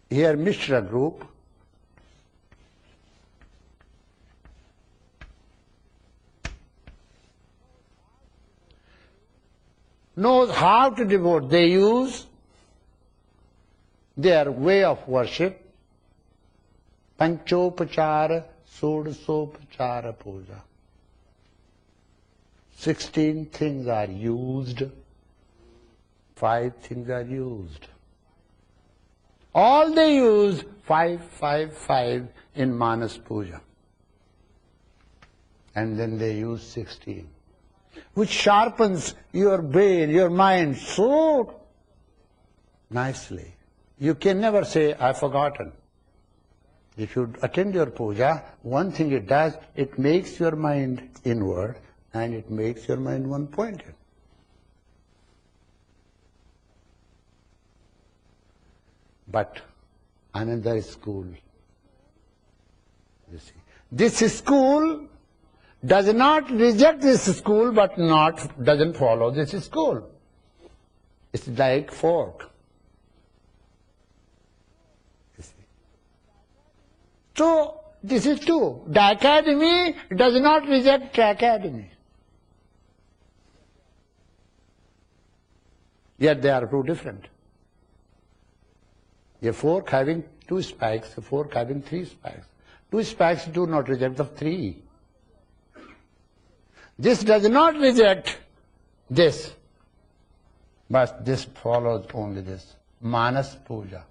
Here Mishra group knows how to devote. They use their way of worship, Panchopachara Sodasopachara Puja. 16 things are used, 5 things are used. All they use 5, 5, 5 in Manas Puja. And then they use 16, which sharpens your brain, your mind so nicely. You can never say, I've forgotten. If you attend your puja, one thing it does, it makes your mind inward and it makes your mind one-pointed. But another school, you see. This school does not reject this school, but doesn't follow this school. It's like fork. You see. So this is true. The academy does not reject the academy. Yet they are two different. A fork having 2 spikes, a fork having 3 spikes. 2 spikes do not reject the 3. This does not reject this, but this follows only this. Manas Puja.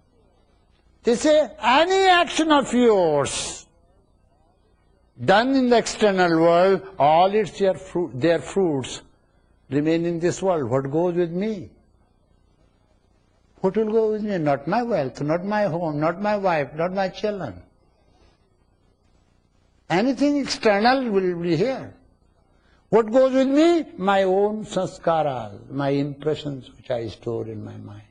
They say any action of yours done in the external world, all their fruits remain in this world. What goes with me? What will go with me? Not my wealth, not my home, not my wife, not my children. Anything external will be here. What goes with me? My own sanskaras, my impressions which I store in my mind.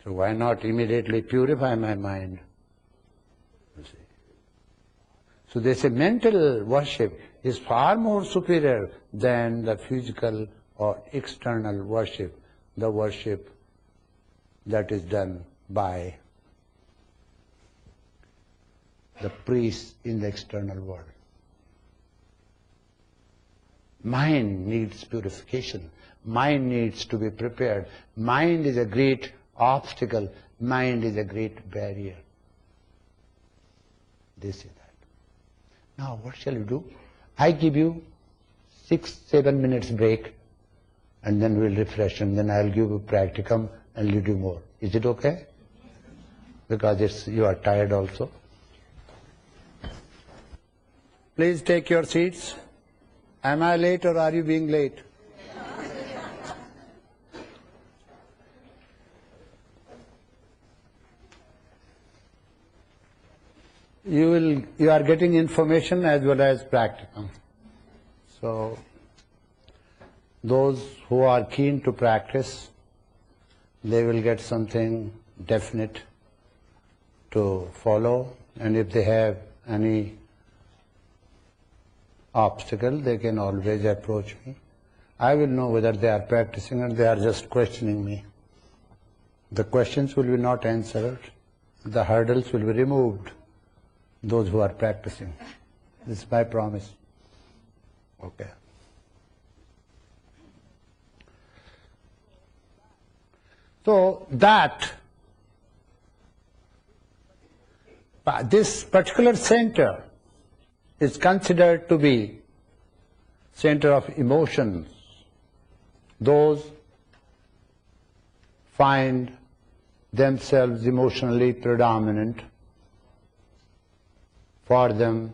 So why not immediately purify my mind? You see. So they say mental worship is far more superior than the physical or external worship, the worship that is done by the priests in the external world. Mind needs purification. Mind needs to be prepared. Mind is a great obstacle. Mind is a great barrier. They say that. Now what shall we do? I give you 6-7 minutes break and then we'll refresh and then I'll give you practicum and you do more. Is it okay? Because you are tired also. Please take your seats. Am I late or are you being late? You are getting information as well as practicum. So those who are keen to practice, they will get something definite to follow, and if they have any obstacle, they can always approach me. I will know whether they are practicing or they are just questioning me. The questions will be not answered, the hurdles will be removed, those who are practicing. This is my promise. Okay. So this particular center is considered to be center of emotions. Those find themselves emotionally predominant. For them,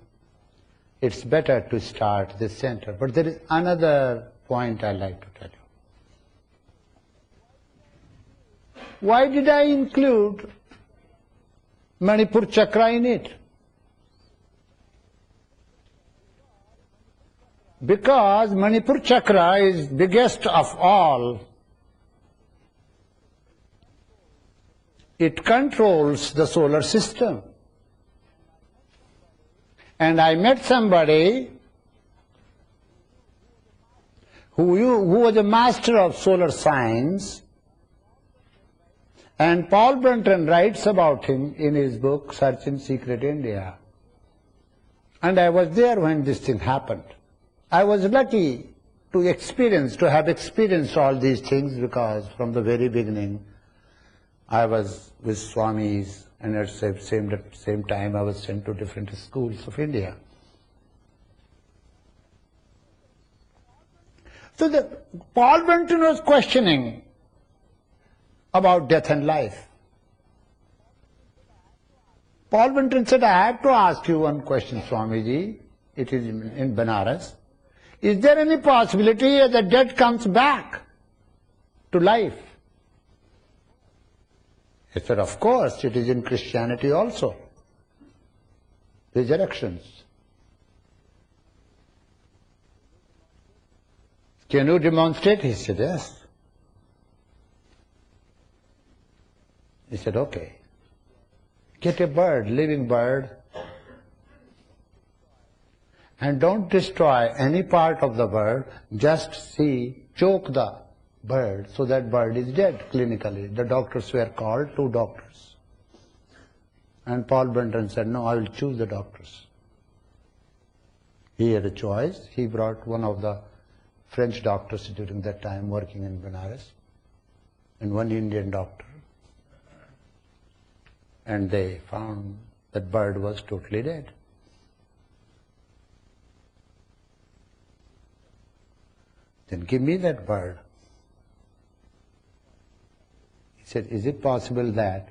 it's better to start this center. But there is another point I'd like to tell you. Why did I include Manipur chakra in it? Because Manipur chakra is biggest of all. It controls the solar system. And I met somebody who was a master of solar science, And Paul Brunton writes about him in his book, Search in Secret India. And I was there when this thing happened. I was lucky to have experienced all these things, because from the very beginning I was with Swamis, and at the same time I was sent to different schools of India. So Paul Brunton was questioning about death and life. Paul Brunton said, I have to ask you one question, Swamiji. It is in Benares. Is there any possibility that death comes back to life? He said, of course, it is in Christianity also. Resurrections. Can you demonstrate? He said, yes. He said, okay. Get a bird, living bird, and don't destroy any part of the bird, just choke the bird, so that bird is dead clinically. The doctors were called, 2 doctors. And Paul Brunton said, no, I will choose the doctors. He had a choice. He brought one of the French doctors during that time working in Benares, and one Indian doctor. And they found that bird was totally dead. Then give me that bird. He said, is it possible that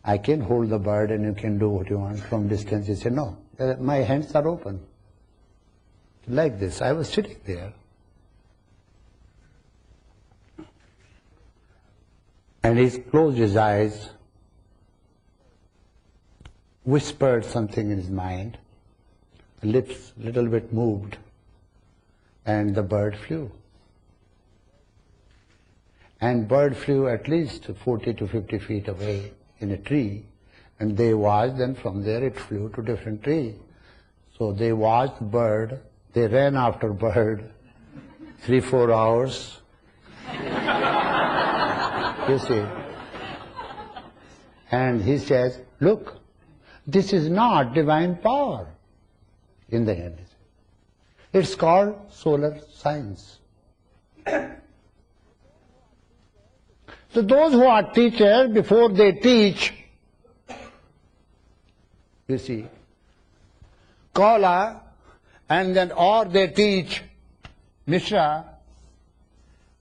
I can hold the bird and you can do what you want from distance? He said, no, my hands are open. Like this. I was sitting there. And he closed his eyes, whispered something in his mind, the lips a little bit moved, and the bird flew. And bird flew at least 40 to 50 feet away in a tree, and they watched, and from there it flew to different tree. So they watched bird, they ran after bird 3-4 hours. You see. And he says, look, this is not divine power in the end. It's called solar science. So those who are teachers, before they teach, you see, Kala, and then or they teach Mishra,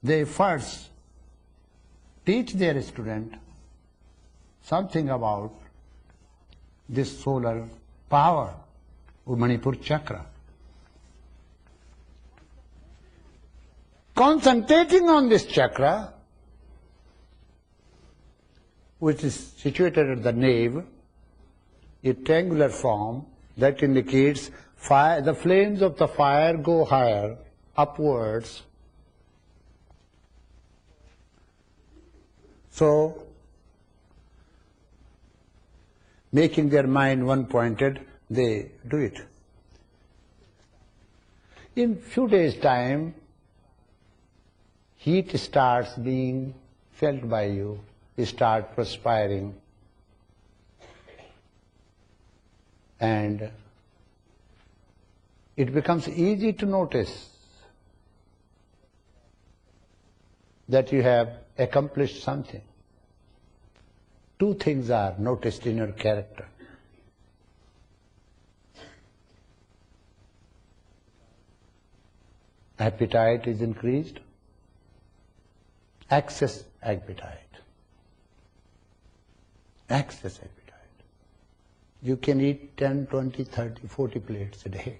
they first teach their student something about this solar power, Manipur chakra. Concentrating on this chakra, which is situated at the navel, a triangular form that indicates fire, the flames of the fire go higher, upwards. So, making their mind one-pointed, they do it. In few days' time, heat starts being felt by you, you start perspiring, and it becomes easy to notice that you have accomplished something. 2 things are noticed in your character. Appetite is increased, excess appetite. Excess appetite. You can eat 10, 20, 30, 40 plates a day.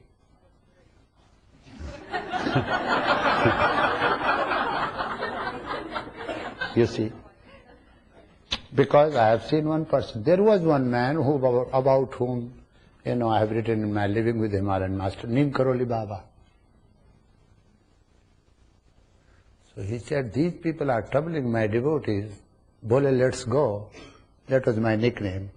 You see? Because I have seen one person. There was one man about whom, I have written in my Living with Himalayan Master, Neem Karoli Baba. So he said, these people are troubling my devotees. Bole, let's go. That was my nickname.